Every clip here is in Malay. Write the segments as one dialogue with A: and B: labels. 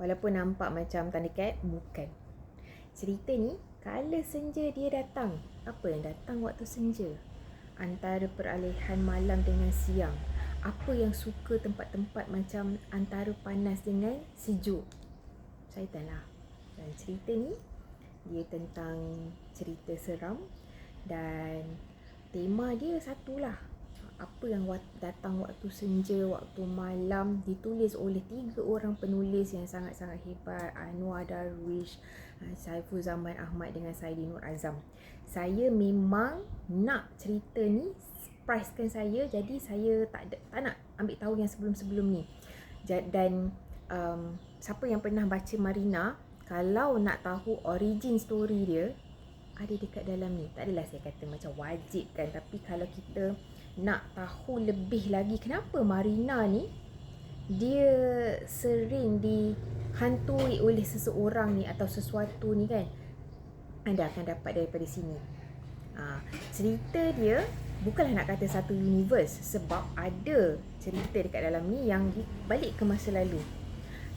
A: Walaupun nampak macam tanda cat, bukan. Cerita ni, kala senja dia datang. Apa yang datang waktu senja? Antara peralihan malam dengan siang. Apa yang suka tempat-tempat macam antara panas dengan sejuk? Syaitan lah. Dan cerita ni, dia tentang cerita seram dan tema dia satulah. Apa yang datang waktu senja, waktu malam, ditulis oleh 3 orang penulis yang sangat-sangat hebat, Anwar Darwish, Saiful Zaman Ahmad dengan Saidi Nur Azam. Saya memang nak cerita ni surprisekan saya, jadi saya tak nak ambil tahu yang sebelum-sebelum ni. Dan siapa yang pernah baca Marina, kalau nak tahu origin story dia, ada dekat dalam ni. Tak adalah saya kata macam wajib kan, tapi kalau kita nak tahu lebih lagi kenapa Marina ni dia sering dihantui oleh seseorang ni atau sesuatu ni kan, anda akan dapat daripada sini. Cerita dia bukanlah nak kata satu universe, sebab ada cerita dekat dalam ni yang balik ke masa lalu.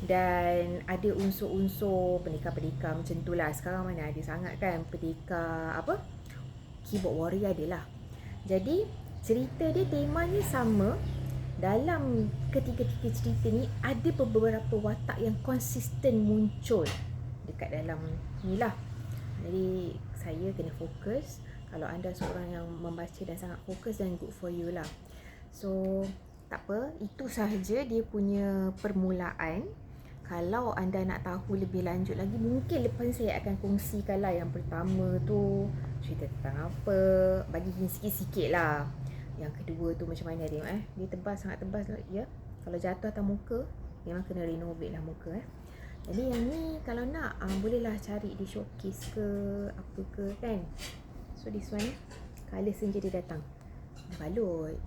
A: Dan ada unsur-unsur pendekar-pendekar macam tu lah. Sekarang mana ada sangat kan pendekar keyboard warrior adalah. Jadi cerita dia temanya sama. Dalam ketiga-tiga cerita ni ada beberapa watak yang konsisten muncul dekat dalam ni lah. Jadi saya kena fokus. Kalau anda seorang yang membaca dan sangat fokus, dan good for you lah. So tak apa, itu sahaja dia punya permulaan. Kalau anda nak tahu lebih lanjut lagi, mungkin lepas saya akan kongsikan lah. Yang pertama tu cerita tentang apa, bagi sikit-sikit lah. Yang kedua tu macam mana tengok dia tebas, sangat tebas ya. Kalau jatuh atas muka, memang kena renovate lah muka Jadi yang ni kalau nak bolehlah cari di showcase ke apa ke kan. So this one, kala senja dia datang, dah balut.